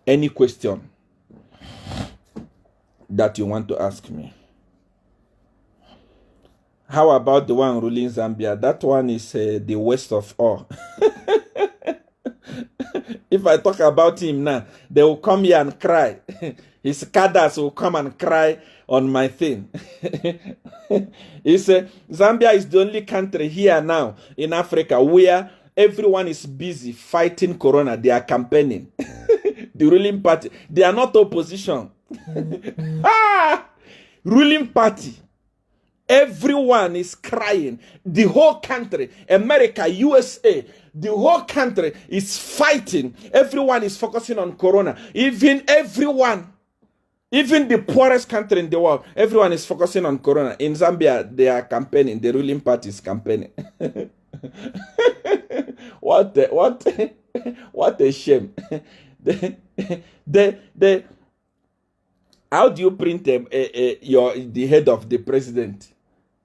Any question that you want to ask me? How about the one ruling Zambia? That one is the worst of all. If I talk about him now, they will come here and cry. His cadres will come and cry on my thing. Zambia is the only country here now in Africa where everyone is busy fighting Corona. They are campaigning. The ruling party. They are not opposition. Ruling party. Everyone is crying. The whole country, America, USA, the whole country is fighting. Everyone is focusing on Corona. Even the poorest country in the world, everyone is focusing on Corona. In Zambia, they are campaigning. The ruling party is campaigning. What a shame. How do you print the head of the president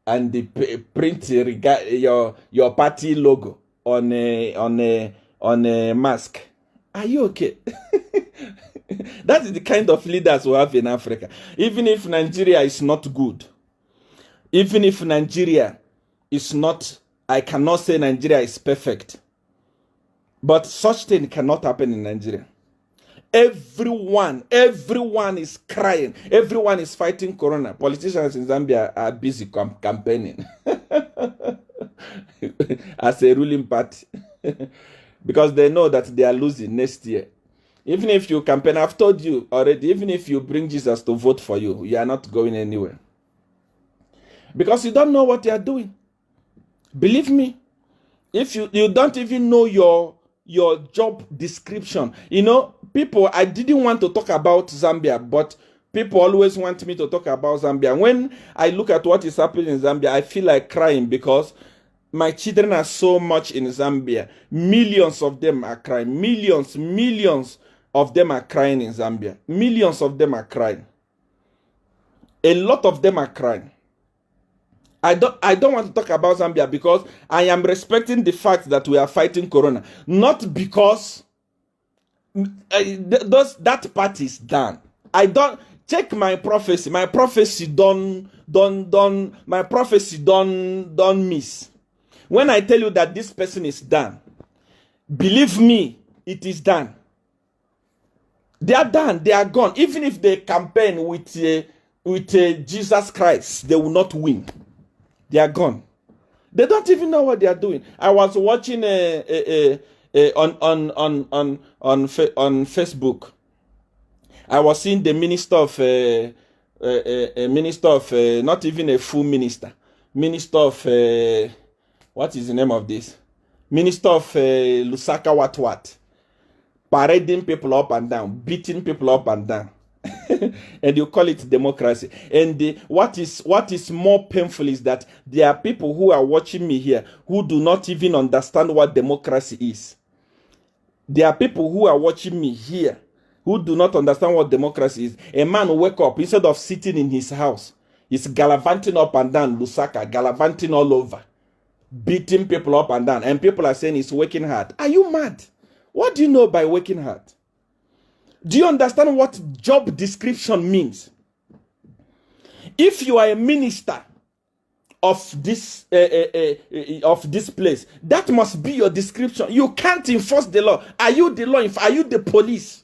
and print your party logo on a mask? Are you okay? That is the kind of leaders we have in Africa. Even if Nigeria is not good, even if Nigeria is not, I cannot say Nigeria is perfect, but such thing cannot happen in Nigeria. Everyone is crying. Everyone is fighting Corona. Politicians in Zambia are busy campaigning as a ruling party because they know that they are losing next year. Even if you campaign, I've told you already, even if you bring Jesus to vote for you, you are not going anywhere. Because you don't know what you are doing. Believe me, if you don't even know your job description. You know, people, I didn't want to talk about Zambia, but people always want me to talk about Zambia. When I look at what is happening in Zambia, I feel like crying because my children are so much in Zambia. Millions of them are crying. Millions of them are crying in Zambia. Millions of them are crying. A lot of them are crying. I don't want to talk about Zambia because I am respecting the fact that we are fighting Corona. Not because that part is done. I don't check my prophecy. My prophecy don't miss. When I tell you that this person is done, believe me, it is done. They are done. They are gone. Even if they campaign with Jesus Christ, they will not win. They are gone. They don't even know what they are doing. I was watching on Facebook. I was seeing the minister of not even a full minister. Minister of what is the name of this? Minister of Lusaka what? Parading people up and down, beating people up and down. And you call it democracy. And what is more painful is that there are people who are watching me here who do not even understand what democracy is. There are people who are watching me here who do not understand what democracy is. A man will wake up, instead of sitting in his house, he's gallivanting up and down Lusaka, gallivanting all over, beating people up and down. And people are saying he's working hard. Are you mad? What do you know by working hard? Do you understand what job description means? If you are a minister of this place, that must be your description. You can't enforce the law. Are you the law? Are you the police?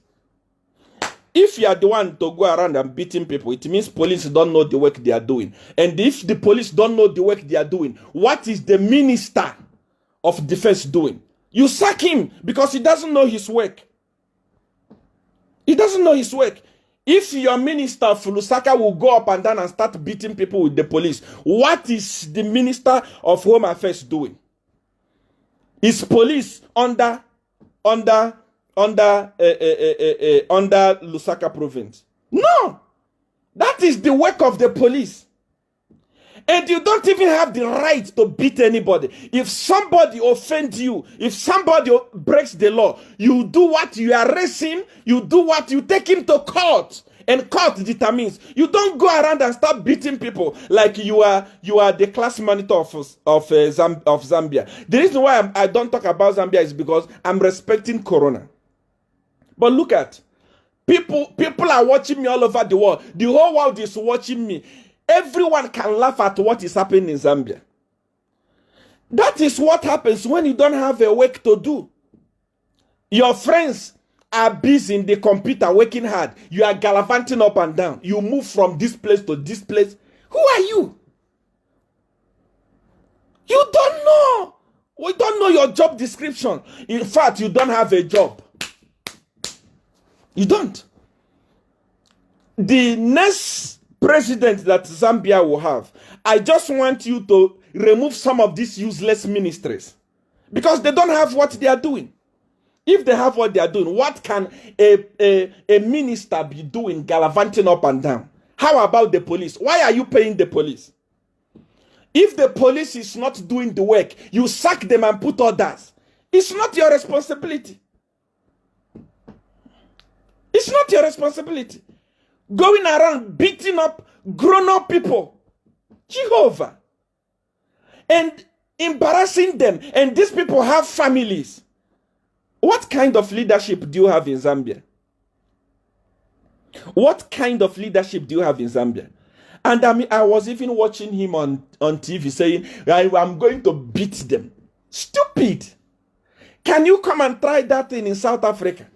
If you are the one to go around and beating people, it means police don't know the work they are doing. And if the police don't know the work they are doing, what is the minister of defense doing? You sack him because he doesn't know his work. He doesn't know his work. If your minister of Lusaka will go up and down and start beating people with the police, what is the minister of Home Affairs doing? Is police under Lusaka province? No, that is the work of the police. And you don't even have the right to beat anybody. If somebody offends you, if somebody breaks the law, you do what? You arrest him, you do what? You take him to court. And court determines. You don't go around and start beating people like you are the class monitor of Zambia. The reason why I don't talk about Zambia is because I'm respecting Corona. But look at, People are watching me all over the world. The whole world is watching me. Everyone can laugh at what is happening in Zambia. That is what happens when you don't have a work to do. Your friends are busy in the computer working hard. You are gallivanting up and down. You move from this place to this place. Who are you? You don't know. We don't know your job description. In fact, you don't have a job. You don't. The next president that Zambia will have, I just want you to remove some of these useless ministries because they don't have what they are doing. If they have what they are doing, what can a minister be doing gallivanting up and down? How about the police? Why are you paying the police? If the police is not doing the work, you sack them and put others. It's not your responsibility. It's not your responsibility. Going around beating up grown-up people. Jehovah. And embarrassing them. And these people have families. What kind of leadership do you have in Zambia? What kind of leadership do you have in Zambia? And I was even watching him on TV saying, I'm going to beat them. Stupid. Can you come and try that thing in South Africa?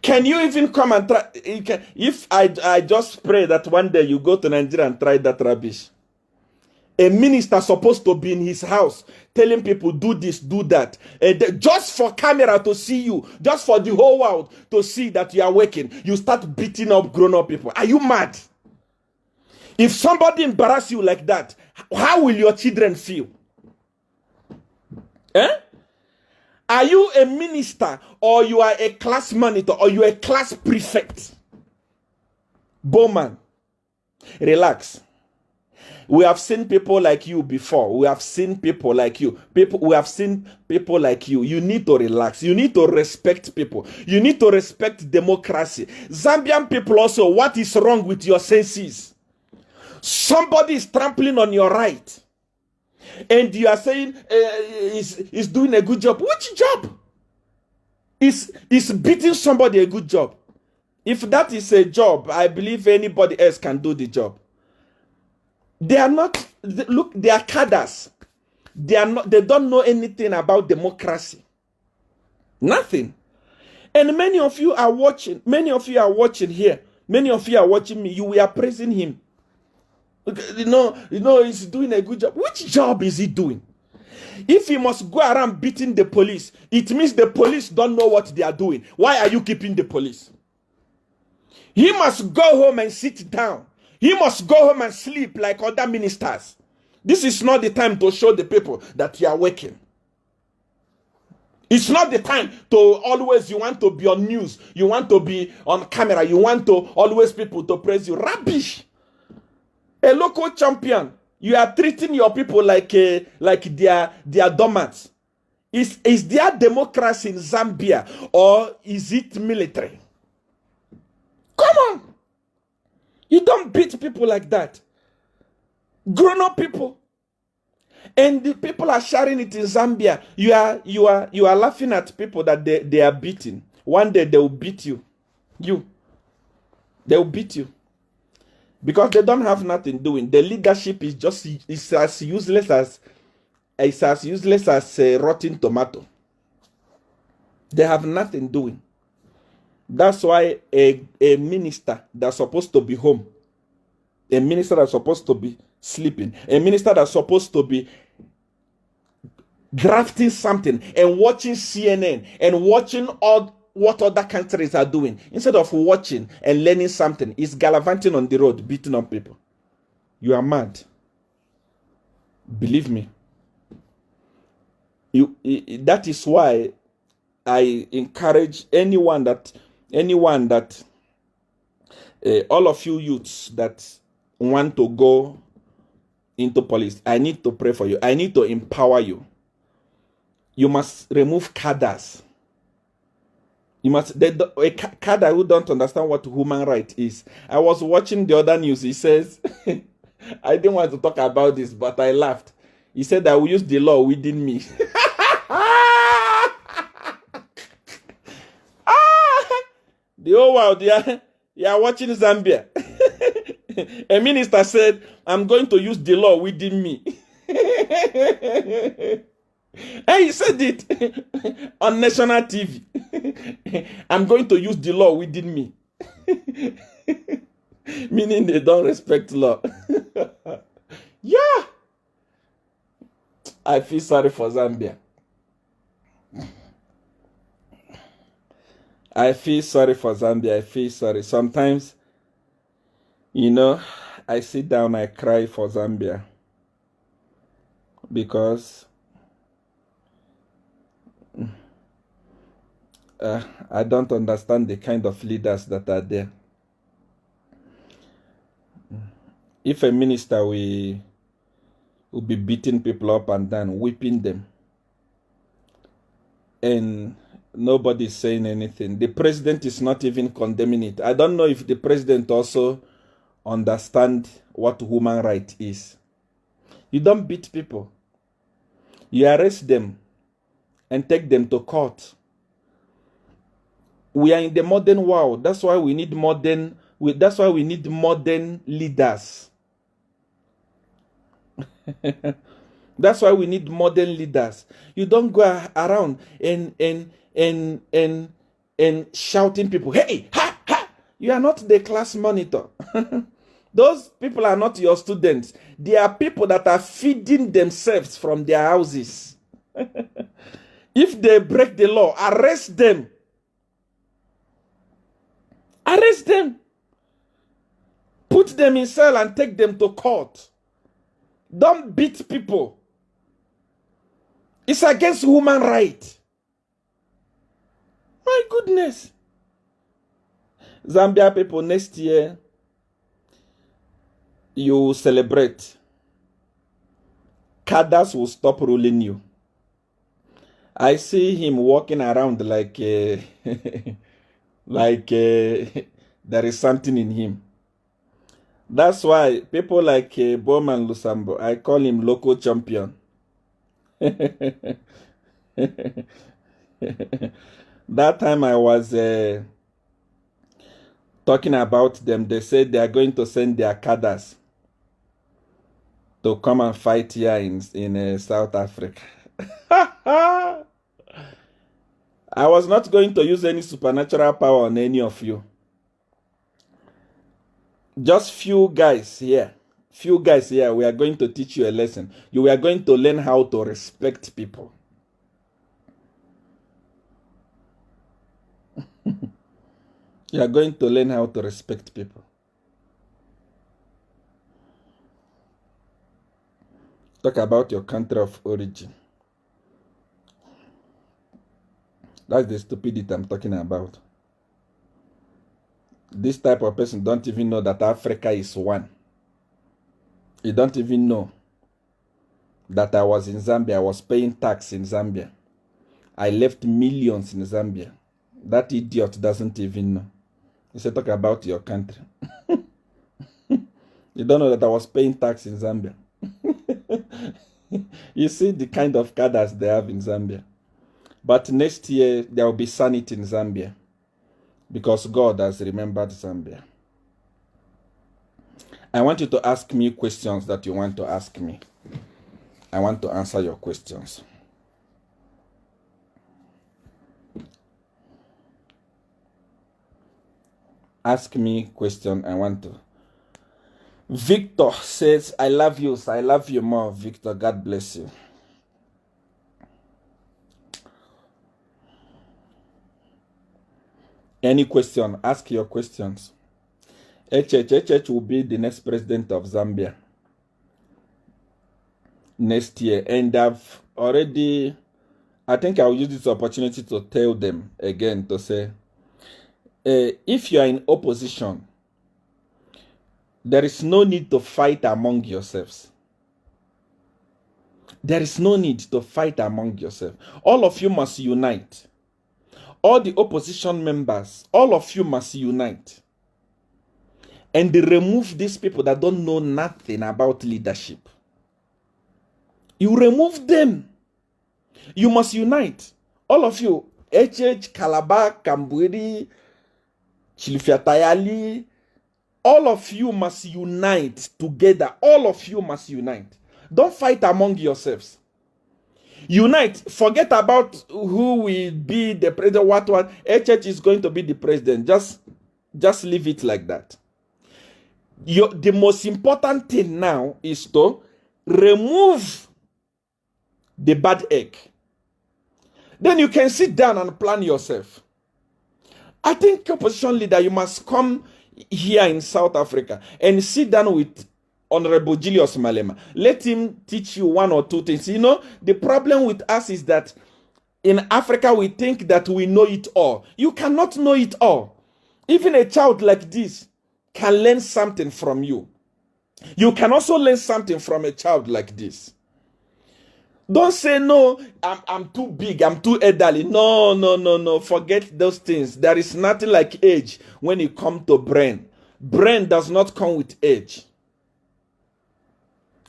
Can you even come and try? If I just pray that one day you go to Nigeria and try that rubbish. A minister supposed to be in his house telling people do this, do that. Just for camera to see you. Just for the whole world to see that you are working. You start beating up grown-up people. Are you mad? If somebody embarrasses you like that, how will your children feel? Eh? Are you a minister or you are a class monitor or you are a class prefect? Bowman, relax. We have seen people like you before. We have seen people like you. We have seen people like you. You need to relax. You need to respect people. You need to respect democracy. Zambian people also, what is wrong with your senses? Somebody is trampling on your right. And you are saying he's doing a good job. Which job? Is beating somebody a good job? If that is a job, I believe anybody else can do the job. They are not, look, they are cadres. They don't know anything about democracy. Nothing. And many of you are watching. Many of you are watching here. Many of you are watching me. You are praising him. You know, he's doing a good job. Which job is he doing? If he must go around beating the police, it means the police don't know what they are doing. Why are you keeping the police? He must go home and sit down. He must go home and sleep like other ministers. This is not the time to show the people that you are working. It's not the time to always, you want to be on news. You want to be on camera. You want to always people to praise you. Rubbish. A local champion, you are treating your people like their doormats. Is there democracy in Zambia or is it military? Come on. You don't beat people like that. Grown-up people. And the people are sharing it in Zambia. You are laughing at people that they are beating. One day they will beat you. They will beat you. Because they don't have nothing doing. The leadership is as useless as a rotten tomato. They have nothing doing. That's why a minister that's supposed to be home, a minister that's supposed to be sleeping, a minister that's supposed to be drafting something and watching CNN and watching all what other countries are doing, instead of watching and learning something, is gallivanting on the road, beating up people. You are mad. Believe me. That is why I encourage anyone that all of you youths that want to go into police, I need to pray for you. I need to empower you. You must remove cadres. You must, a cadre who don't understand what human right is. I was watching the other news. He says, I didn't want to talk about this, but I laughed. He said I will use the law within me. The whole world, they are watching Zambia. A minister said, I'm going to use the law within me. And he said it on national TV. I'm going to use the law within me. Meaning they don't respect law. Yeah. I feel sorry for Zambia. I feel sorry for Zambia. I feel sorry. Sometimes, you know, I sit down, I cry for Zambia. Because I don't understand the kind of leaders that are there. If a minister will be beating people up and down, whipping them, and nobody is saying anything. The president is not even condemning it. I don't know if the president also understands what human right is. You don't beat people. You arrest them and take them to court. We are in the modern world. That's why we need modern. That's why we need modern leaders. That's why we need modern leaders. You don't go around and shouting people, hey, ha, ha. You are not the class monitor. Those people are not your students. They are people that are feeding themselves from their houses. If they break the law, arrest them. Arrest them. Put them in cell and take them to court. Don't beat people. It's against human right. My goodness. Zambia people, next year, you celebrate. Cadres will stop ruling you. I see him walking around like like there is something in him. That's why people like Bowman Lusambo, I call him local champion. That time I was talking about them, they said they are going to send their cadres to come and fight here in South Africa. I was not going to use any supernatural power on any of you. Just few guys here, we are going to teach you a lesson. You are going to learn how to respect people. You are going to learn how to respect people. Talk about your country of origin. That's the stupidity I'm talking about. This type of person don't even know that Africa is one. You don't even know that I was in Zambia. I was paying tax in Zambia. I left millions in Zambia. That idiot doesn't even know. You say talk about your country. You don't know that I was paying tax in Zambia. You see the kind of cadres they have in Zambia. But next year, there will be sanity in Zambia. Because God has remembered Zambia. I want you to ask me questions that you want to ask me. I want to answer your questions. Ask me question. I want to. Victor says, I love you. I love you more, Victor. God bless you. Any question? Ask your questions. HH will be the next president of Zambia next year. And I've already, I think I'll use this opportunity to tell them again to say, if you are in opposition, there is no need to fight among yourselves. There is no need to fight among yourselves. All of you must unite. All the opposition members, all of you must unite. And remove these people that don't know nothing about leadership. You remove them. You must unite. All of you, HH, Calabar, Kambwiri, Chilifiatayali, all of you must unite together. All of you must unite. Don't fight among yourselves. Unite. Forget about who will be the president, what. HH is going to be the president. Just leave it like that. The most important thing now is to remove the bad egg. Then you can sit down and plan yourself. I think opposition leader, you must come here in South Africa and sit down with Honorable Julius Malema. Let him teach you one or two things. You know, the problem with us is that in Africa, we think that we know it all. You cannot know it all. Even a child like this can learn something from you. You can also learn something from a child like this. Don't say, no, I'm too big, I'm too elderly. No. Forget those things. There is nothing like age when it comes to brain. Brain does not come with age.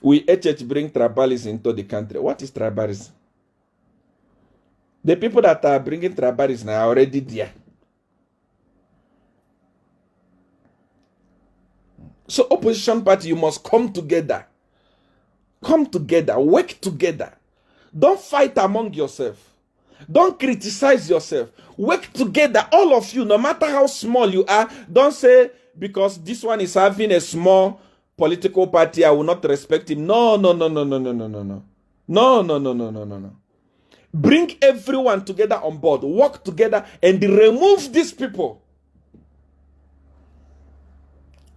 We HH bring tribalism into the country. What is tribalism? The people that are bringing tribalism are already there. So opposition party, you must come together. Come together, work together. Don't fight among yourself. Don't criticize yourself. Work together, all of you, no matter how small you are. Don't say, because this one is having a small political party, I will not respect him. No. Bring everyone together on board. Work together and remove these people.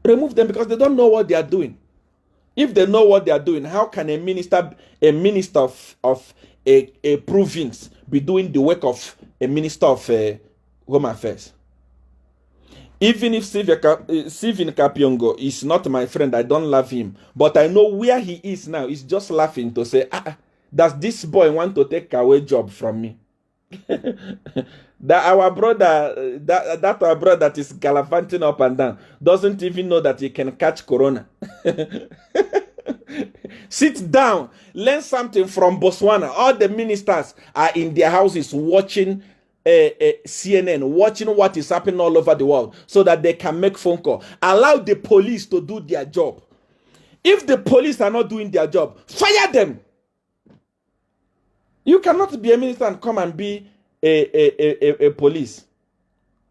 Remove them because they don't know what they are doing. If they know what they are doing, how can a minister of a province be doing the work of a minister of home affairs? Even if Stephen Kapiongo is not my friend, I don't love him. But I know where he is now. He's just laughing to say, does this boy want to take away job from me? That our brother that is gallivanting up and down doesn't even know that he can catch corona. Sit down, learn something from Botswana. All the ministers are in their houses watching CNN, watching what is happening all over the world so that they can make phone call. Allow the police to do their job. If the police are not doing their job, fire them. You cannot be a minister and come and be a police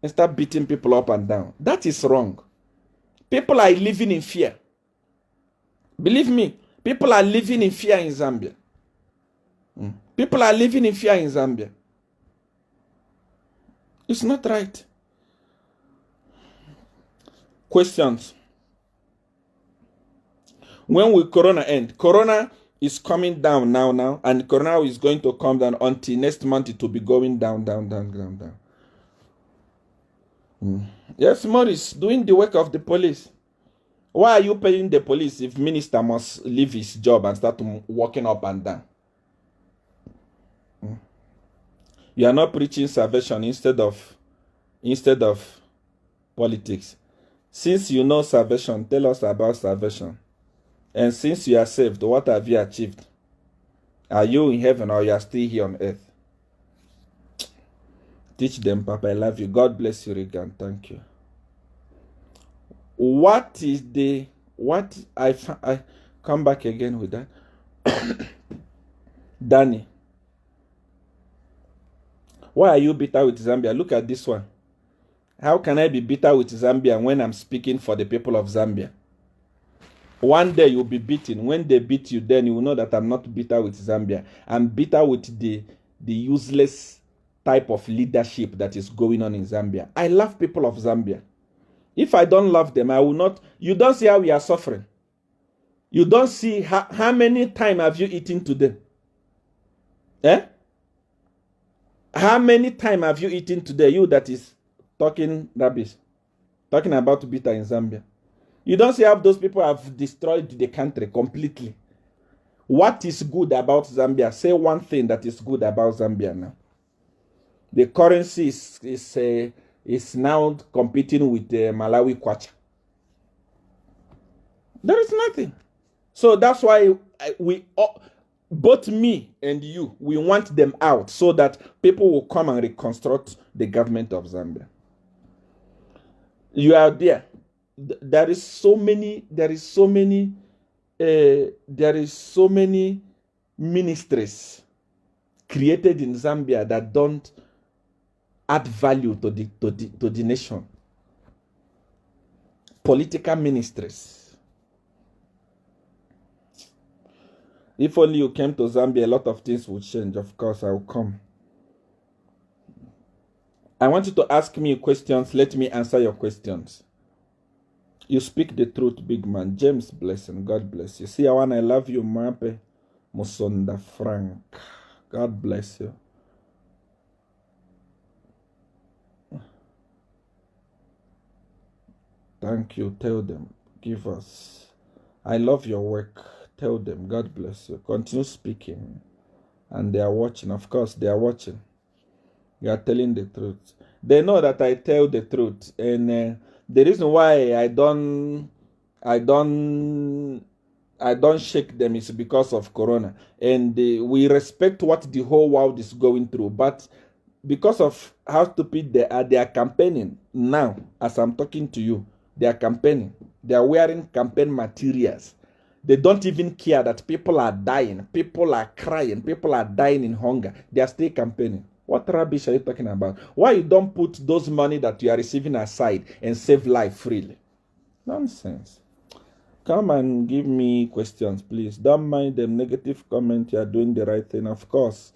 and start beating people up and down. That is wrong. People are living in fear. Believe me, people are living in fear in Zambia. People are living in fear in Zambia. It's not right. Questions. When will Corona end? Corona is coming down now, and Corona is going to come down until next month. It will be going down. Yes, Morris, doing the work of the police. Why are you paying the police if minister must leave his job and start walking up and down? You are not preaching salvation instead of politics. Since you know salvation, tell us about salvation. And since you are saved, what have you achieved? Are you in heaven or you are still here on earth? Teach them, Papa. I love you. God bless you, Regan. Thank you. I come back again with that. Danny. Why are you bitter with Zambia? Look at this one. How can I be bitter with Zambia when I'm speaking for the people of Zambia? One day you'll be beaten. When they beat you, then you will know that I'm not bitter with Zambia. I'm bitter with the useless type of leadership that is going on in Zambia. I love people of Zambia. If I don't love them, I will not. You don't see how we are suffering. You don't see how many times have you eaten today? How many times have you eaten today? You that is talking rubbish. Talking about bitter in Zambia. You don't see how those people have destroyed the country completely. What is good about Zambia? Say one thing that is good about Zambia now. The currency is now competing with the Malawi kwacha. There is nothing. So that's why both me and you, we want them out so that people will come and reconstruct the government of Zambia. You are there. There is so many ministries created in Zambia that don't add value to the nation. Political ministries. If only you came to Zambia, a lot of things would change. Of course, I will come. I want you to ask me questions. Let me answer your questions. You speak the truth, big man. James Blessing, God bless you. See, I love you, Mape Musonda Frank. God bless you. Thank you. Tell them. Give us. I love your work. Tell them. God bless you. Continue speaking. And they are watching. Of course, they are watching. You are telling the truth. They know that I tell the truth. And the reason why I don't shake them is because of Corona. And we respect what the whole world is going through. But because of how stupid they are campaigning now, as I'm talking to you. They are campaigning. They are wearing campaign materials. They don't even care that people are dying. People are crying. People are dying in hunger. They are still campaigning. What rubbish are you talking about? Why you don't put those money that you are receiving aside and save life freely? Nonsense. Come and give me questions, please. Don't mind them negative comment. You are doing the right thing. Of course,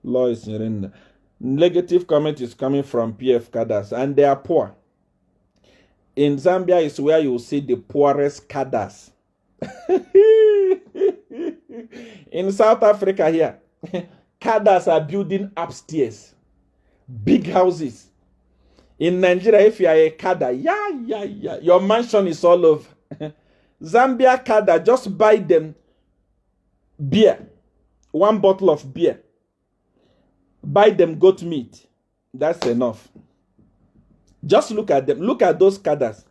law is in the negative comment is coming from PF cadres, and they are poor. In Zambia is where you will see the poorest cadres. In South Africa here, cadres are building upstairs, big houses. In Nigeria, if you are a cadre, your mansion is all over. Zambia cadre, just buy them beer, 1 bottle of beer. Buy them goat meat. That's enough. Just look at them. Look at those cadres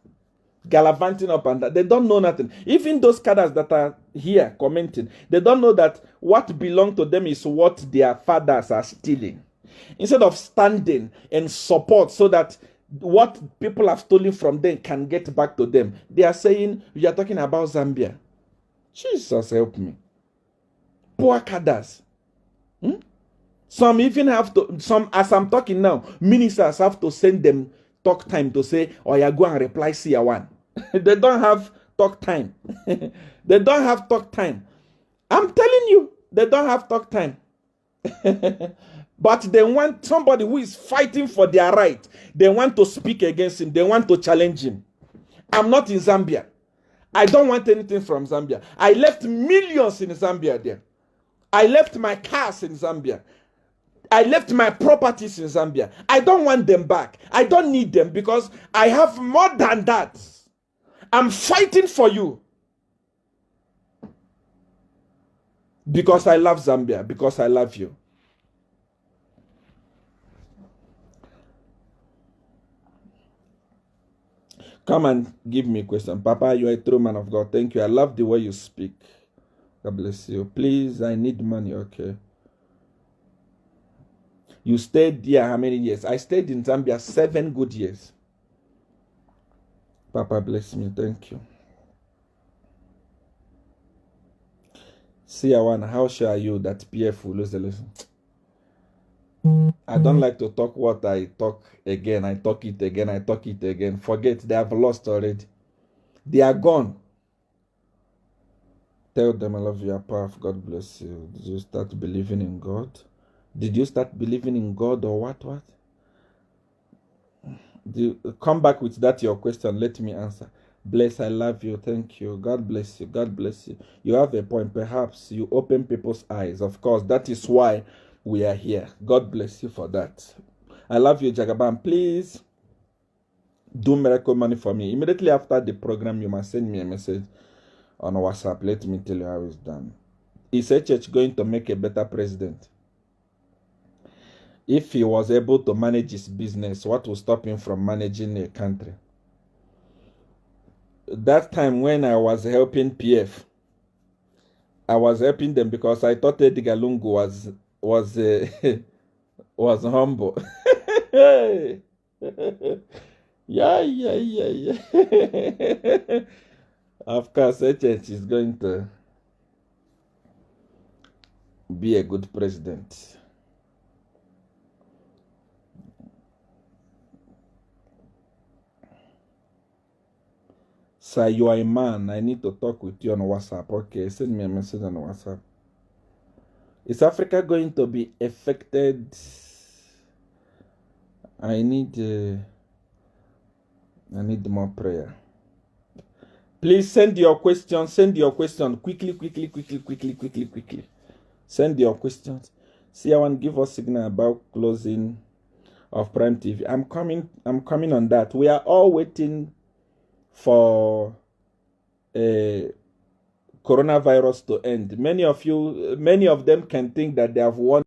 gallivanting up and down. They don't know nothing. Even those cadres that are here commenting, they don't know that what belongs to them is what their fathers are stealing. Instead of standing and support so that what people have stolen from them can get back to them, they are saying, we are talking about Zambia. Jesus help me. Poor cadres. Some even have to, as I'm talking now, ministers have to send them talk time to say, oh, you go and reply Seer 1. They don't have talk time. They don't have talk time. I'm telling you, they don't have talk time. But they want somebody who is fighting for their right. They want to speak against him. They want to challenge him. I'm not in Zambia. I don't want anything from Zambia. I left millions in Zambia there. I left my cars in Zambia. I left my properties in Zambia. I don't want them back. I don't need them because I have more than that. I'm fighting for you. Because I love Zambia. Because I love you. Come and give me a question. Papa, you are a true man of God. Thank you. I love the way you speak. God bless you. Please, I need money. Okay. You stayed there how many years? I stayed in Zambia 7 good years. Papa bless me. Thank you. Seer 1, how sure are you that PF will lose the lesson? I don't like to talk what I talk again. I talk it again. I talk it again. Forget, they have lost already. They are gone. Tell them I love you. Powerful. God bless you. Did you start believing in God? Did you start believing in God or what? Come back with that your question. Let me answer. Bless, I love you. Thank you. God bless you. God bless you. You have a point. Perhaps you open people's eyes. Of course, that is why we are here. God bless you for that. I love you, Jagaban. Please do miracle money for me. Immediately after the program, you must send me a message on WhatsApp. Let me tell you how it's done. Is a church going to make a better president? If he was able to manage his business, what will stop him from managing a country? That time when I was helping PF, I was helping them because I thought Edgar Lungu was humble. Yeah, yeah, yeah, yeah. Of course, HH is going to be a good president. Sir, you are a man. I need to talk with you on WhatsApp. Okay, send me a message on WhatsApp. Is Africa going to be affected? I need more prayer. Please send your questions. Send your question quickly. Send your questions. See, I want to give us signal about closing of Prime TV. I'm coming on that. We are all waiting for coronavirus to end. Many of them can think that they have won